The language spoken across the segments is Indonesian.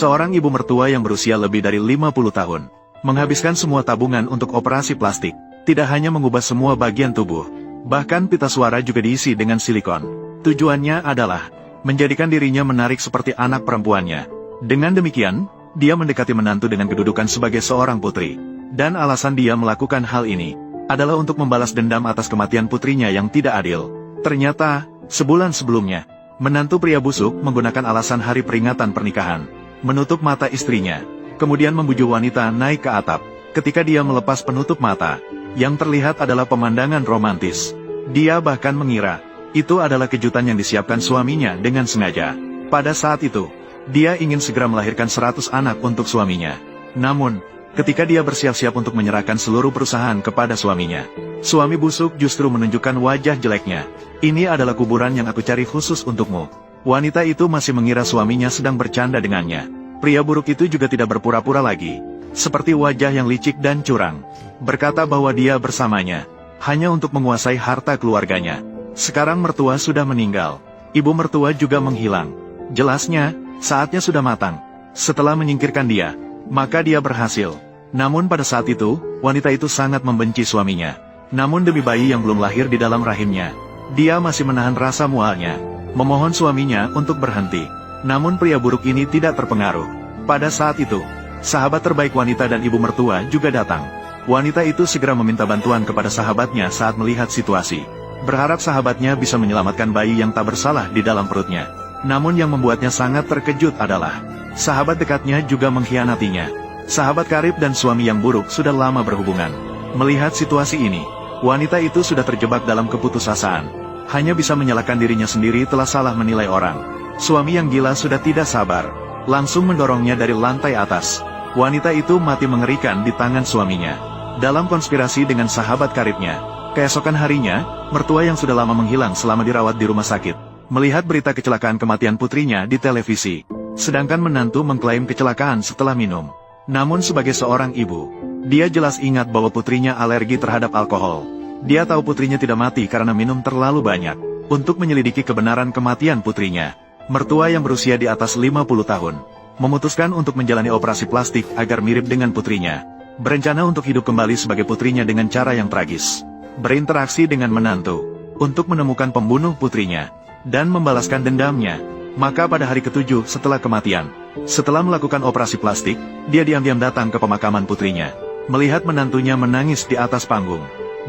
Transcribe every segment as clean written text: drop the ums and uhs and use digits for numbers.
Seorang ibu mertua yang berusia lebih dari 50 tahun, menghabiskan semua tabungan untuk operasi plastik, tidak hanya mengubah semua bagian tubuh, bahkan pita suara juga diisi dengan silikon. Tujuannya adalah menjadikan dirinya menarik seperti anak perempuannya. Dengan demikian, dia mendekati menantu dengan kedudukan sebagai seorang putri. Dan alasan dia melakukan hal ini adalah untuk membalas dendam atas kematian putrinya yang tidak adil. Ternyata, sebulan sebelumnya, menantu pria busuk menggunakan alasan hari peringatan pernikahan, menutup mata istrinya, kemudian membujuk wanita naik ke atap. Ketika dia melepas penutup mata, yang terlihat adalah pemandangan romantis. Dia bahkan mengira itu adalah kejutan yang disiapkan suaminya dengan sengaja. Pada saat itu, dia ingin segera melahirkan 100 anak untuk suaminya. Namun, ketika dia bersiap-siap untuk menyerahkan seluruh perusahaan kepada suaminya, suami busuk justru menunjukkan wajah jeleknya. Ini adalah kuburan yang aku cari khusus untukmu. Wanita itu masih mengira suaminya sedang bercanda dengannya. Pria buruk itu juga tidak berpura-pura lagi, seperti wajah yang licik dan curang, berkata bahwa dia bersamanya hanya untuk menguasai harta keluarganya. Sekarang mertua sudah meninggal, ibu mertua juga menghilang. Jelasnya, saatnya sudah matang. Setelah menyingkirkan dia, maka dia berhasil. Namun pada saat itu, wanita itu sangat membenci suaminya. Namun demi bayi yang belum lahir di dalam rahimnya, dia masih menahan rasa mualnya, memohon suaminya untuk berhenti. Namun pria buruk ini tidak terpengaruh. Pada saat itu, sahabat terbaik wanita dan ibu mertua juga datang. Wanita itu segera meminta bantuan kepada sahabatnya saat melihat situasi, berharap sahabatnya bisa menyelamatkan bayi yang tak bersalah di dalam perutnya. Namun yang membuatnya sangat terkejut adalah, sahabat dekatnya juga mengkhianatinya. Sahabat karib dan suami yang buruk sudah lama berhubungan. Melihat situasi ini, wanita itu sudah terjebak dalam keputusasaan. Hanya bisa menyalahkan dirinya sendiri telah salah menilai orang. Suami yang gila sudah tidak sabar, langsung mendorongnya dari lantai atas. Wanita itu mati mengerikan di tangan suaminya. Dalam konspirasi dengan sahabat karibnya, keesokan harinya, mertua yang sudah lama menghilang selama dirawat di rumah sakit, melihat berita kecelakaan kematian putrinya di televisi. Sedangkan menantu mengklaim kecelakaan setelah minum. Namun sebagai seorang ibu, dia jelas ingat bahwa putrinya alergi terhadap alkohol. Dia tahu putrinya tidak mati karena minum terlalu banyak. Untuk menyelidiki kebenaran kematian putrinya, mertua yang berusia di atas 50 tahun, memutuskan untuk menjalani operasi plastik agar mirip dengan putrinya. Berencana untuk hidup kembali sebagai putrinya dengan cara yang tragis. Berinteraksi dengan menantu, untuk menemukan pembunuh putrinya, dan membalaskan dendamnya. Maka pada hari ke-7 setelah kematian, setelah melakukan operasi plastik, dia diam-diam datang ke pemakaman putrinya. Melihat menantunya menangis di atas panggung,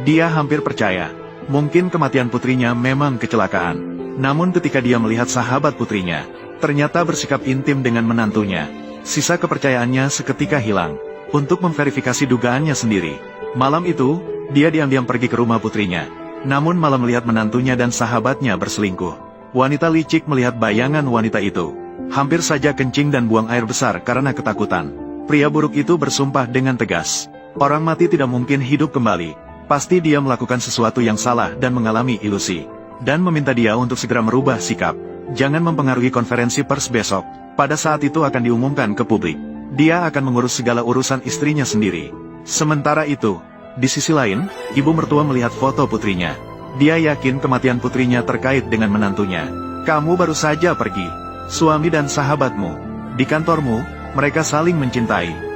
dia hampir percaya, mungkin kematian putrinya memang kecelakaan. Namun ketika dia melihat sahabat putrinya, ternyata bersikap intim dengan menantunya, sisa kepercayaannya seketika hilang. Untuk memverifikasi dugaannya sendiri, malam itu, dia diam-diam pergi ke rumah putrinya. Namun malah melihat menantunya dan sahabatnya berselingkuh. Wanita licik melihat bayangan wanita itu, hampir saja kencing dan buang air besar karena ketakutan. Pria buruk itu bersumpah dengan tegas, orang mati tidak mungkin hidup kembali. Pasti dia melakukan sesuatu yang salah dan mengalami ilusi. Dan meminta dia untuk segera merubah sikap. Jangan mempengaruhi konferensi pers besok. Pada saat itu akan diumumkan ke publik. Dia akan mengurus segala urusan istrinya sendiri. Sementara itu, di sisi lain, ibu mertua melihat foto putrinya. Dia yakin kematian putrinya terkait dengan menantunya. Kamu baru saja pergi. Suami dan sahabatmu, di kantormu, mereka saling mencintai.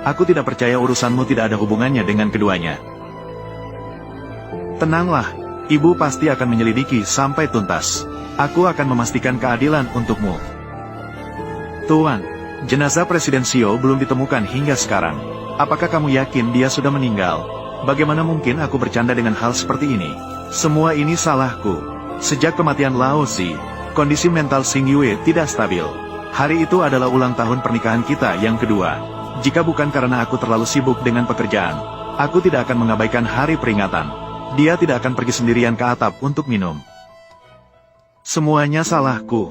Aku tidak percaya urusanmu tidak ada hubungannya dengan keduanya. Tenanglah, ibu pasti akan menyelidiki sampai tuntas. Aku akan memastikan keadilan untukmu. Tuan, jenazah Presiden Xio belum ditemukan hingga sekarang. Apakah kamu yakin dia sudah meninggal? Bagaimana mungkin aku bercanda dengan hal seperti ini? Semua ini salahku. Sejak kematian Lao Zi, kondisi mental Xing Yue tidak stabil. Hari itu adalah ulang tahun pernikahan kita yang kedua. Jika bukan karena aku terlalu sibuk dengan pekerjaan, aku tidak akan mengabaikan hari peringatan. Dia tidak akan pergi sendirian ke atap untuk minum. Semuanya salahku.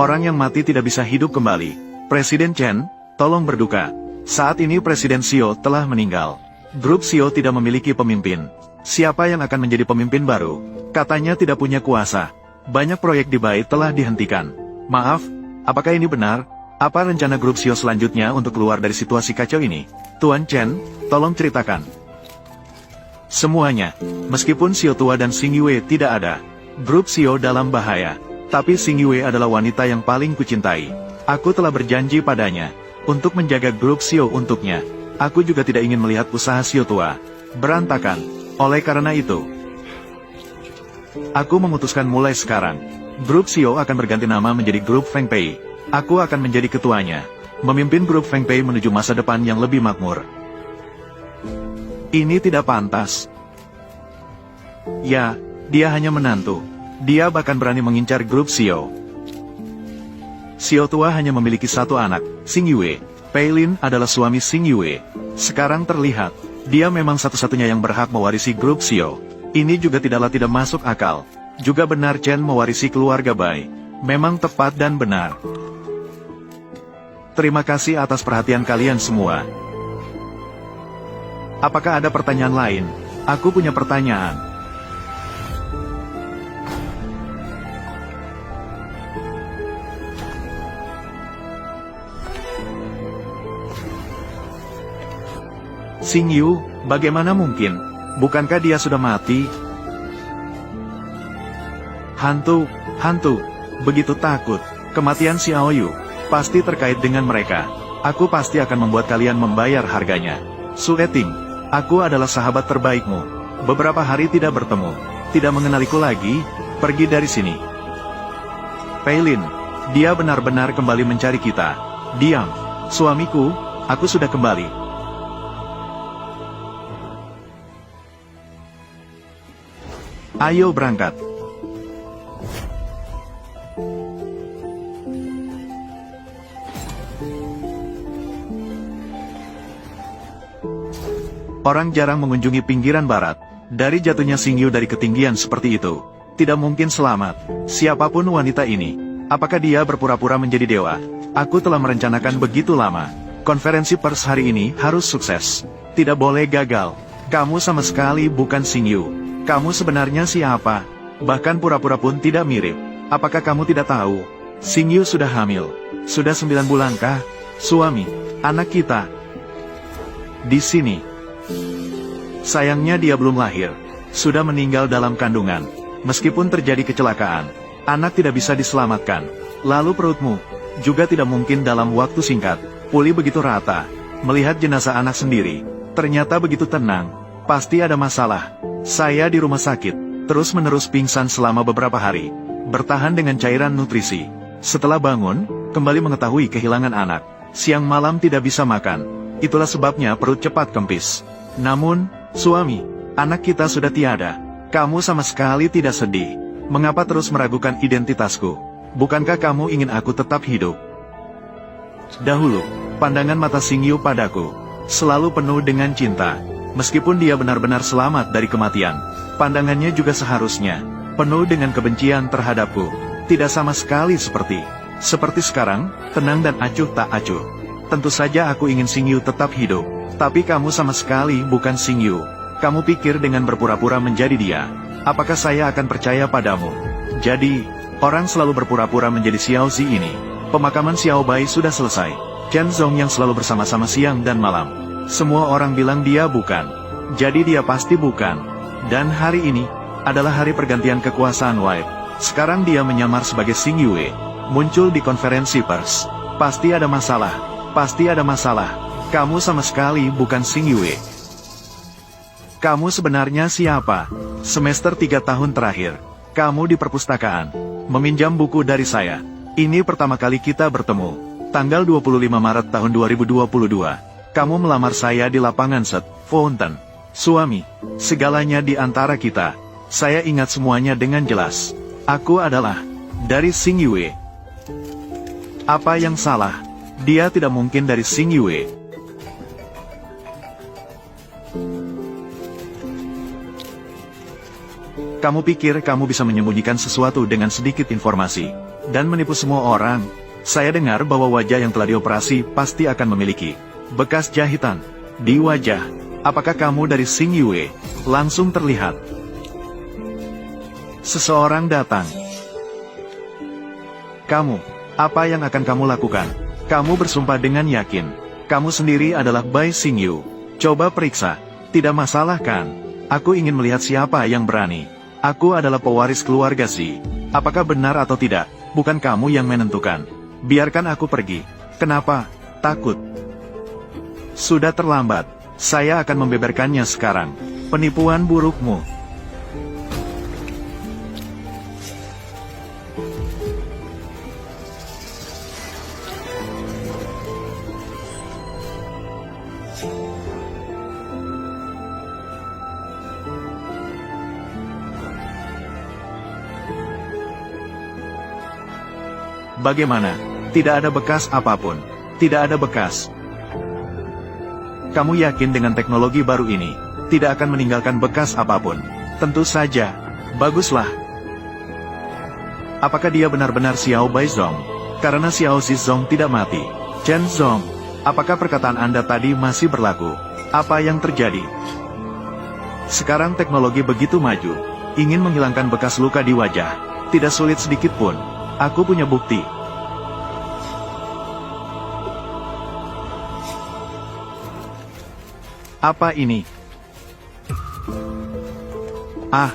Orang yang mati tidak bisa hidup kembali. Presiden Chen, tolong berduka. Saat ini Presiden Xio telah meninggal. Grup Xio tidak memiliki pemimpin. Siapa yang akan menjadi pemimpin baru? Katanya tidak punya kuasa. Banyak proyek di Bai telah dihentikan. Maaf, apakah ini benar? Apa rencana grup Xio selanjutnya untuk keluar dari situasi kacau ini? Tuan Chen, tolong ceritakan. Semuanya, meskipun Xio Tua dan Xing Yue tidak ada, grup Xio dalam bahaya. Tapi Xing Yue adalah wanita yang paling kucintai. Aku telah berjanji padanya untuk menjaga grup Xiao untuknya. Aku juga tidak ingin melihat usaha Xiao tua berantakan. Oleh karena itu, aku memutuskan mulai sekarang, grup Xiao akan berganti nama menjadi grup Feng Pei. Aku akan menjadi ketuanya, memimpin grup Feng Pei menuju masa depan yang lebih makmur. Ini tidak pantas. Ya, dia hanya menantu. Dia bahkan berani mengincar grup Xiao. Xiao tua hanya memiliki satu anak, Xing Yue. Peilin adalah suami Xing Yue. Sekarang terlihat, dia memang satu-satunya yang berhak mewarisi grup Xiao. Ini juga tidak masuk akal. Juga benar Chen mewarisi keluarga Bai. Memang tepat dan benar. Terima kasih atas perhatian kalian semua. Apakah ada pertanyaan lain? Aku punya pertanyaan. Xing Yu, bagaimana mungkin? Bukankah dia sudah mati? Hantu, begitu takut. Kematian Xiao Yu pasti terkait dengan mereka. Aku pasti akan membuat kalian membayar harganya. Su Eting, aku adalah sahabat terbaikmu. Beberapa hari tidak bertemu, tidak mengenaliku lagi, pergi dari sini. Peilin, dia benar-benar kembali mencari kita. Diam, suamiku, aku sudah kembali. Ayo berangkat. Orang jarang mengunjungi pinggiran barat. Dari jatuhnya Xing Yu dari ketinggian seperti itu, tidak mungkin selamat. Siapapun wanita ini, apakah dia berpura-pura menjadi dewa? Aku telah merencanakan begitu lama. Konferensi pers hari ini harus sukses. Tidak boleh gagal. Kamu sama sekali bukan Xing Yu. Kamu sebenarnya siapa? Bahkan pura-pura pun tidak mirip. Apakah kamu tidak tahu? Xing Yu sudah hamil. Sudah 9 bulankah? Suami, anak kita di sini. Sayangnya dia belum lahir. Sudah meninggal dalam kandungan. Meskipun terjadi kecelakaan, anak tidak bisa diselamatkan. Lalu perutmu juga tidak mungkin dalam waktu singkat pulih begitu rata. Melihat jenazah anak sendiri, ternyata begitu tenang. Pasti ada masalah. Saya di rumah sakit, terus-menerus pingsan selama beberapa hari. Bertahan dengan cairan nutrisi. Setelah bangun, kembali mengetahui kehilangan anak. Siang malam tidak bisa makan. Itulah sebabnya perut cepat kempis. Namun, suami, anak kita sudah tiada. Kamu sama sekali tidak sedih. Mengapa terus meragukan identitasku? Bukankah kamu ingin aku tetap hidup? Dahulu, pandangan mata Xing Yu padaku selalu penuh dengan cinta. Meskipun dia benar-benar selamat dari kematian, pandangannya juga seharusnya penuh dengan kebencian terhadapku. Tidak sama sekali seperti sekarang, tenang dan acuh tak acuh. Tentu saja aku ingin Xing Yu tetap hidup. Tapi kamu sama sekali bukan Xing Yu. Kamu pikir dengan berpura-pura menjadi dia, apakah saya akan percaya padamu? Jadi, orang selalu berpura-pura menjadi Xiao Zi ini. Pemakaman Xiao Bai sudah selesai. Chen Zong yang selalu bersama-sama siang dan malam. Semua orang bilang dia bukan. Jadi dia pasti bukan. Dan hari ini adalah hari pergantian kekuasaan Wei. Sekarang dia menyamar sebagai Xing Yue. Muncul di konferensi pers. Pasti ada masalah. Pasti ada masalah. Kamu sama sekali bukan Xing Yue. Kamu sebenarnya siapa? Semester 3 tahun terakhir, kamu di perpustakaan meminjam buku dari saya. Ini pertama kali kita bertemu. Tanggal 25 Maret tahun 2022. Kamu melamar saya di lapangan Set Fountain. Suami, segalanya di antara kita. Saya ingat semuanya dengan jelas. Aku adalah dari Xing Yue. Apa yang salah? Dia tidak mungkin dari Xing Yue. Kamu pikir kamu bisa menyembunyikan sesuatu dengan sedikit informasi dan menipu semua orang? Saya dengar bahwa wajah yang telah dioperasi pasti akan memiliki bekas jahitan di wajah. Apakah kamu dari Xing Yue? Langsung terlihat. Seseorang datang. Kamu, apa yang akan kamu lakukan? Kamu bersumpah dengan yakin. Kamu sendiri adalah Bai Xing Yu. Coba periksa. Tidak masalah kan? Aku ingin melihat siapa yang berani. Aku adalah pewaris keluarga Xi. Apakah benar atau tidak, bukan kamu yang menentukan. Biarkan aku pergi. Kenapa? Takut. Sudah terlambat. Saya akan membeberkannya sekarang. Penipuan burukmu. Bagaimana? Tidak ada bekas apapun. Tidak ada bekas. Kamu yakin dengan teknologi baru ini tidak akan meninggalkan bekas apapun? Tentu saja. Baguslah. Apakah dia benar-benar Xiao Baizong? Karena Xiao Zizong tidak mati. Chen Zong, apakah perkataan Anda tadi masih berlaku? Apa yang terjadi? Sekarang teknologi begitu maju. Ingin menghilangkan bekas luka di wajah. Tidak sulit sedikit pun. Aku punya bukti. Apa ini? Ah.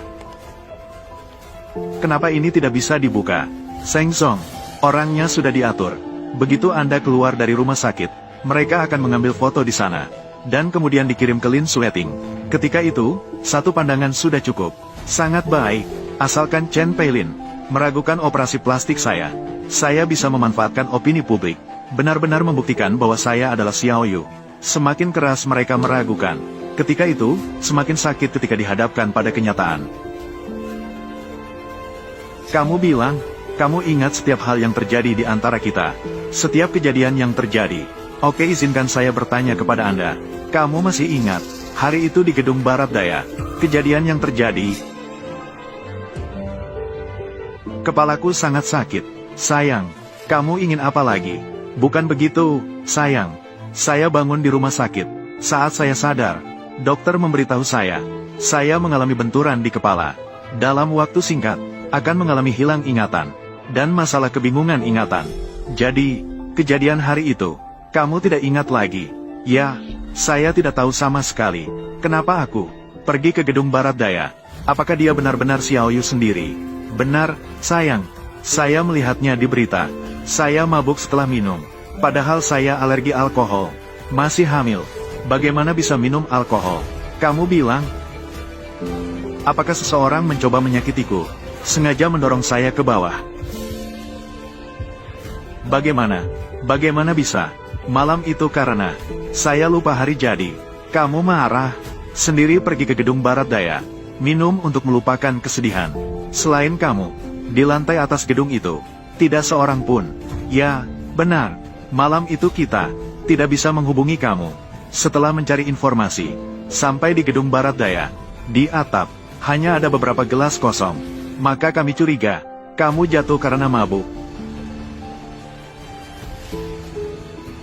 Kenapa ini tidak bisa dibuka? Seng Zong, orangnya sudah diatur. Begitu Anda keluar dari rumah sakit, mereka akan mengambil foto di sana, dan kemudian dikirim ke Lin Sueting. Ketika itu, satu pandangan sudah cukup. Sangat baik, asalkan Chen Peilin meragukan operasi plastik saya bisa memanfaatkan opini publik, benar-benar membuktikan bahwa saya adalah Xiao Yu. Semakin keras mereka meragukan, ketika itu, semakin sakit ketika dihadapkan pada kenyataan. Kamu bilang, kamu ingat setiap hal yang terjadi di antara kita. Setiap kejadian yang terjadi. Oke, izinkan saya bertanya kepada Anda. Kamu masih ingat, hari itu di Gedung Barat Daya, kejadian yang terjadi? Kepalaku sangat sakit. Sayang, kamu ingin apa lagi? Bukan begitu, sayang. Saya bangun di rumah sakit. Saat saya sadar, dokter memberitahu saya mengalami benturan di kepala. Dalam waktu singkat, akan mengalami hilang ingatan, dan masalah kebingungan ingatan. Jadi, kejadian hari itu, kamu tidak ingat lagi. Ya, saya tidak tahu sama sekali. Kenapa aku pergi ke Gedung Barat Daya? Apakah dia benar-benar Xiao Yu sendiri? Benar, sayang. Saya melihatnya di berita. Saya mabuk setelah minum. Padahal saya alergi alkohol. Masih hamil. Bagaimana bisa minum alkohol? Kamu bilang? Apakah seseorang mencoba menyakitiku? Sengaja mendorong saya ke bawah. Bagaimana? Bagaimana bisa? Malam itu karena saya lupa hari jadi. Kamu marah? Sendiri pergi ke Gedung Barat Daya. Minum untuk melupakan kesedihan. Selain kamu, di lantai atas gedung itu, tidak seorang pun. Ya, benar. Malam itu kita tidak bisa menghubungi kamu. Setelah mencari informasi, sampai di Gedung Barat Daya, di atap, hanya ada beberapa gelas kosong. Maka kami curiga, kamu jatuh karena mabuk.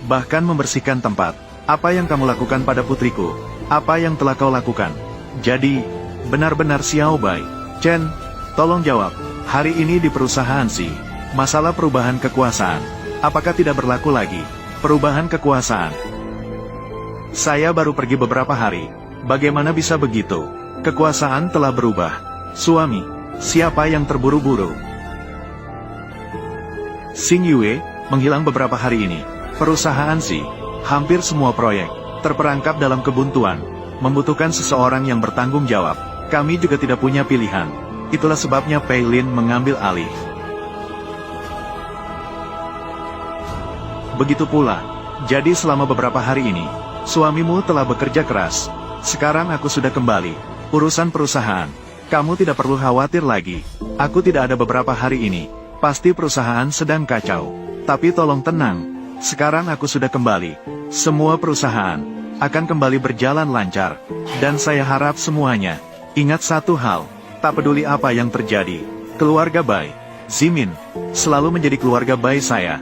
Bahkan membersihkan tempat. Apa yang kamu lakukan pada putriku? Apa yang telah kau lakukan? Jadi, benar-benar Xiao Bai. Chen, tolong jawab. Hari ini di perusahaan Si, masalah perubahan kekuasaan. Apakah tidak berlaku lagi? Perubahan kekuasaan. Saya baru pergi beberapa hari. Bagaimana bisa begitu? Kekuasaan telah berubah. Suami, siapa yang terburu-buru? Xing Yue, menghilang beberapa hari ini. Perusahaan Si, hampir semua proyek, terperangkap dalam kebuntuan. Membutuhkan seseorang yang bertanggung jawab. Kami juga tidak punya pilihan. Itulah sebabnya Peilin mengambil alih. Begitu pula, jadi selama beberapa hari ini, suamimu telah bekerja keras. Sekarang aku sudah kembali. Urusan perusahaan, kamu tidak perlu khawatir lagi. Aku tidak ada beberapa hari ini. Pasti perusahaan sedang kacau. Tapi tolong tenang. Sekarang aku sudah kembali. Semua perusahaan akan kembali berjalan lancar. Dan saya harap semuanya ingat satu hal. Tak peduli apa yang terjadi, keluarga Bai, Zimin, selalu menjadi keluarga Bai saya.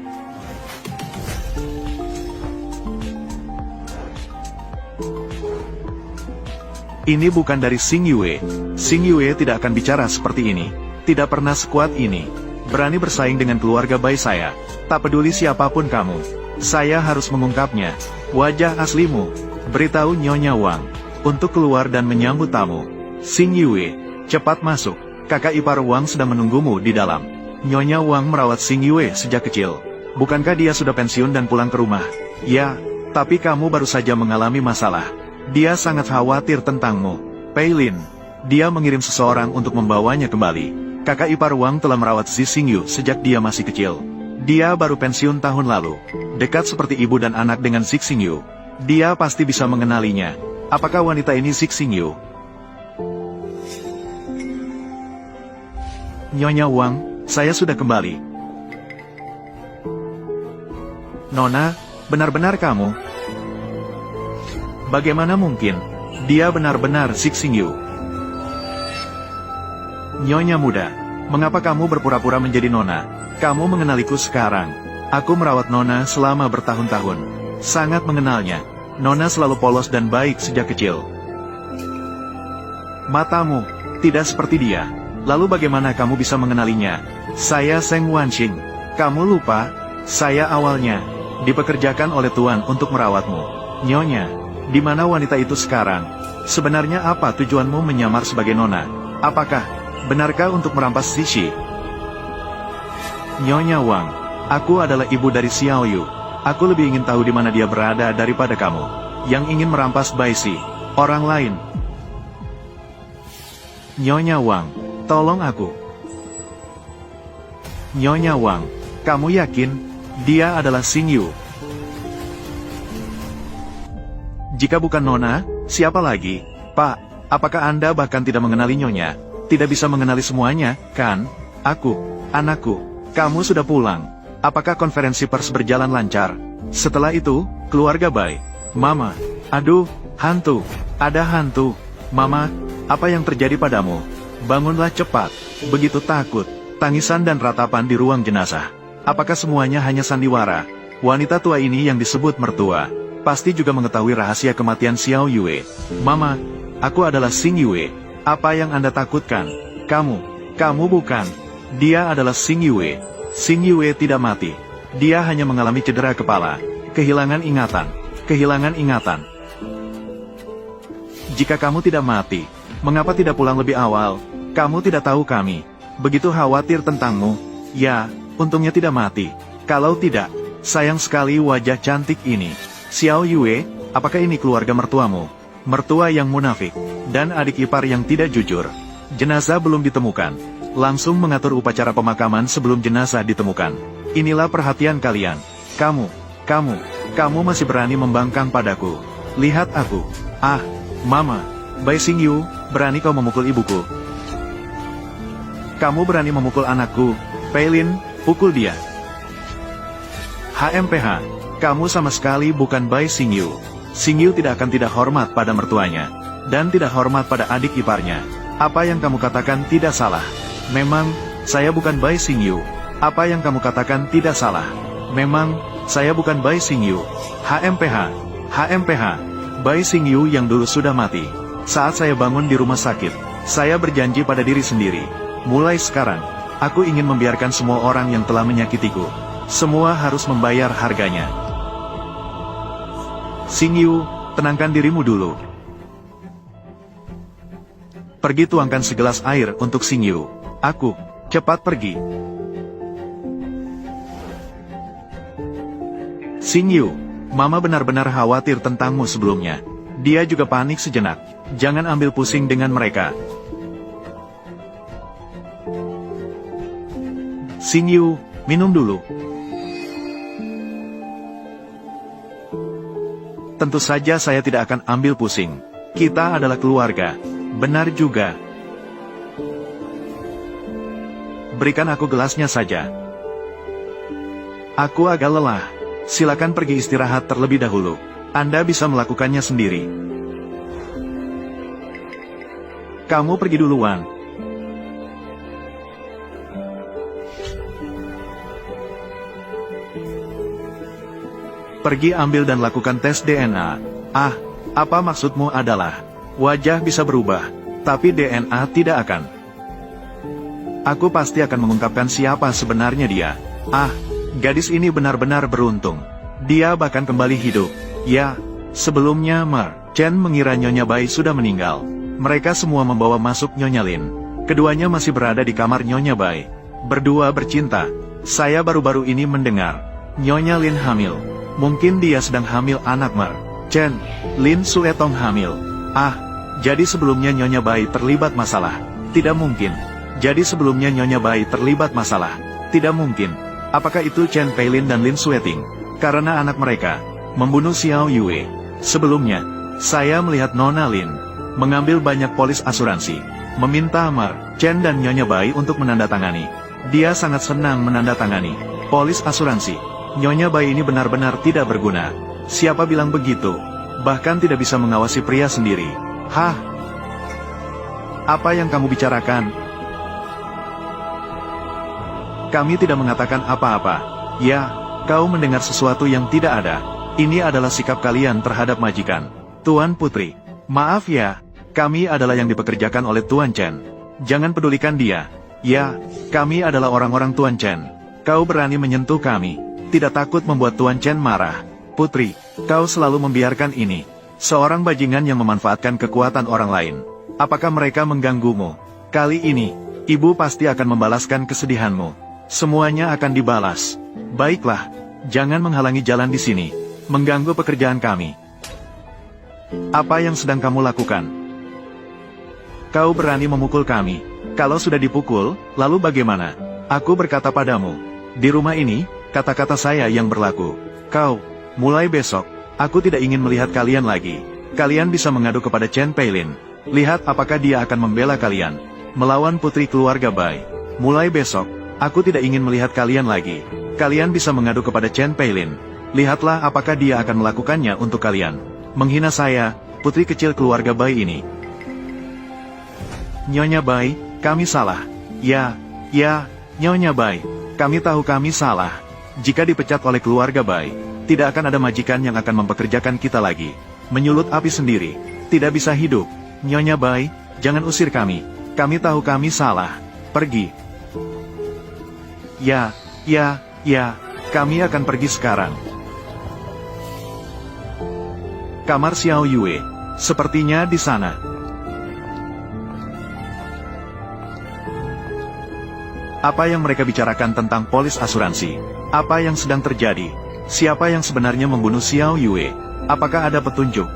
Ini bukan dari Xing Yue. Xing Yue tidak akan bicara seperti ini. Tidak pernah sekuat ini. Berani bersaing dengan keluarga Bai saya. Tak peduli siapapun kamu. Saya harus mengungkapnya. Wajah aslimu. Beritahu Nyonya Wang untuk keluar dan menyambut tamu. Xing Yue, cepat masuk. kakak ipar Wang sedang menunggumu di dalam. Nyonya Wang merawat Xing Yue sejak kecil. Bukankah dia sudah pensiun dan pulang ke rumah? Ya, tapi kamu baru saja mengalami masalah. Dia sangat khawatir tentangmu. Peilin, dia mengirim seseorang untuk membawanya kembali. Kakak ipar Wang telah merawat Zi Xingyu sejak dia masih kecil. Dia baru pensiun tahun lalu. Dekat seperti ibu dan anak dengan Zi Xingyu. Dia pasti bisa mengenalinya. Apakah wanita ini Zi Xingyu? Nyonya Wang, saya sudah kembali. Nona, benar-benar kamu? Bagaimana mungkin? Dia benar-benar Zi Xingyu. Nyonya muda, mengapa kamu berpura-pura menjadi nona? Kamu mengenaliku sekarang. Aku merawat Nona selama bertahun-tahun. Sangat mengenalnya. Nona selalu polos dan baik sejak kecil. Matamu, tidak seperti dia. Lalu bagaimana kamu bisa mengenalinya? Saya Seng Wanxing. Kamu lupa? Saya awalnya dipekerjakan oleh Tuan untuk merawatmu. Nyonya, di mana wanita itu sekarang? Sebenarnya apa tujuanmu menyamar sebagai nona? Apakah benarkah untuk merampas Zishi? Nyonya Wang, aku adalah ibu dari Xiao Yu. Aku lebih ingin tahu di mana dia berada daripada kamu, yang ingin merampas Baishi, orang lain. Nyonya Wang, tolong aku. Nyonya Wang, kamu yakin dia adalah Xing Yu? Jika bukan Nona, siapa lagi? Pak, apakah Anda bahkan tidak mengenali Nyonya? Tidak bisa mengenali semuanya, kan? Aku, anakku, kamu sudah pulang. Apakah konferensi pers berjalan lancar? Setelah itu, keluarga Bai. Mama, aduh, hantu, ada hantu. Mama, apa yang terjadi padamu? Bangunlah cepat. Begitu takut, tangisan dan ratapan di ruang jenazah. Apakah semuanya hanya sandiwara? Wanita tua ini yang disebut mertua, pasti juga mengetahui rahasia kematian Xiao Yue. Mama, aku adalah Xing Yue. Apa yang Anda takutkan? Kamu bukan. Dia adalah Xing Yue. Xing Yue tidak mati. Dia hanya mengalami cedera kepala. Kehilangan ingatan. Jika kamu tidak mati, mengapa tidak pulang lebih awal? Kamu tidak tahu kami begitu khawatir tentangmu. Ya, untungnya tidak mati. Kalau tidak, sayang sekali wajah cantik ini. Xiao Yue, apakah ini keluarga mertuamu? Mertua yang munafik, dan adik ipar yang tidak jujur. Jenazah belum ditemukan. Langsung mengatur upacara pemakaman sebelum jenazah ditemukan. Inilah perhatian kalian. Kamu masih berani membangkang padaku. Lihat aku. Ah, Mama, Bai Xing Yu, berani kau memukul ibuku? Kamu berani memukul anakku? Peilin, pukul dia. HMPH, kamu sama sekali bukan Bai Xing Yu. Xing Yu tidak akan tidak hormat pada mertuanya, dan tidak hormat pada adik iparnya. Apa yang kamu katakan tidak salah. Memang, saya bukan Bai Xing Yu. Apa yang kamu katakan tidak salah. Memang, saya bukan Bai Xing Yu. HMPH, Bai Xing Yu yang dulu sudah mati. Saat saya bangun di rumah sakit, saya berjanji pada diri sendiri. Mulai sekarang, aku ingin membiarkan semua orang yang telah menyakitiku. Semua harus membayar harganya. Xing Yu, tenangkan dirimu dulu. Pergi tuangkan segelas air untuk Xing Yu. Aku, cepat pergi. Xing Yu, Mama benar-benar khawatir tentangmu sebelumnya. Dia juga panik sejenak. Jangan ambil pusing dengan mereka. Xing Yu, minum dulu. Tentu saja saya tidak akan ambil pusing. Kita adalah keluarga. Benar juga. Berikan aku gelasnya saja. Aku agak lelah. Silakan pergi istirahat terlebih dahulu. Anda bisa melakukannya sendiri. Kamu pergi duluan. Pergi ambil dan lakukan tes DNA. Ah, apa maksudmu adalah, wajah bisa berubah, tapi DNA tidak akan. Aku pasti akan mengungkapkan siapa sebenarnya dia. Ah, gadis ini benar-benar beruntung. Dia bahkan kembali hidup. Ya, sebelumnya Chen mengira Nyonya Bai sudah meninggal. Mereka semua membawa masuk Nyonya Lin. Keduanya masih berada di kamar Nyonya Bai. Berdua bercinta. Saya baru-baru ini mendengar Nyonya Lin hamil. Mungkin dia sedang hamil anak Mer. Chen, Lin Suetong hamil. Ah, jadi sebelumnya Nyonya Bai terlibat masalah. Tidak mungkin. Jadi sebelumnya Nyonya Bai terlibat masalah. Tidak mungkin. Apakah itu Chen Peilin dan Lin Sueting? Karena anak mereka membunuh Xiao Yue. Sebelumnya, saya melihat Nona Lin mengambil banyak polis asuransi, meminta Mer, Chen dan Nyonya Bai untuk menandatangani. Dia sangat senang menandatangani polis asuransi. Nyonya Bai ini benar-benar tidak berguna. Siapa bilang begitu? Bahkan tidak bisa mengawasi pria sendiri. Hah? Apa yang kamu bicarakan? Kami tidak mengatakan apa-apa. Ya, kau mendengar sesuatu yang tidak ada. Ini adalah sikap kalian terhadap majikan. Tuan Putri, maaf ya, kami adalah yang dipekerjakan oleh Tuan Chen. Jangan pedulikan dia. Ya, kami adalah orang-orang Tuan Chen. Kau berani menyentuh kami. Tidak takut membuat Tuan Chen marah. Putri, kau selalu membiarkan ini. Seorang bajingan yang memanfaatkan kekuatan orang lain. Apakah mereka mengganggumu? Kali ini, ibu pasti akan membalaskan kesedihanmu. Semuanya akan dibalas. Baiklah, jangan menghalangi jalan di sini. Mengganggu pekerjaan kami. Apa yang sedang kamu lakukan? Kau berani memukul kami. Kalau sudah dipukul, lalu bagaimana? Aku berkata padamu, di rumah ini, kata-kata saya yang berlaku. Kau, mulai besok, aku tidak ingin melihat kalian lagi. Kalian bisa mengadu kepada Chen Peilin. Lihat apakah dia akan membela kalian. Melawan putri keluarga Bai. Mulai besok, aku tidak ingin melihat kalian lagi. Kalian bisa mengadu kepada Chen Peilin. Lihatlah apakah dia akan melakukannya untuk kalian. Menghina saya, putri kecil keluarga Bai ini. Nyonya Bai, kami salah. Ya, Nyonya Bai, kami tahu kami salah. Jika dipecat oleh keluarga Bai, tidak akan ada majikan yang akan mempekerjakan kita lagi. Menyulut api sendiri, tidak bisa hidup. Nyonya Bai, jangan usir kami. Kami tahu kami salah. Pergi. Ya, kami akan pergi sekarang. Kamar Xiao Yue, sepertinya di sana. Apa yang mereka bicarakan tentang polis asuransi? Apa yang sedang terjadi? Siapa yang sebenarnya membunuh Xiao Yue? Apakah ada petunjuk?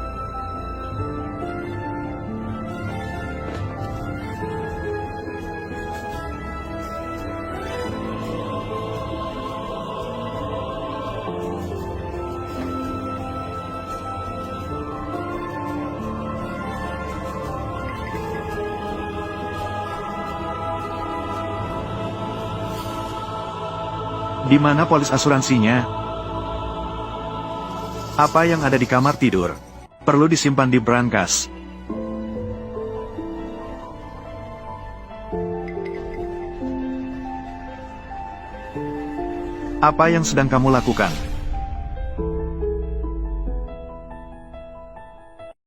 Di mana polis asuransinya? Apa yang ada di kamar tidur? Perlu disimpan di brankas. Apa yang sedang kamu lakukan?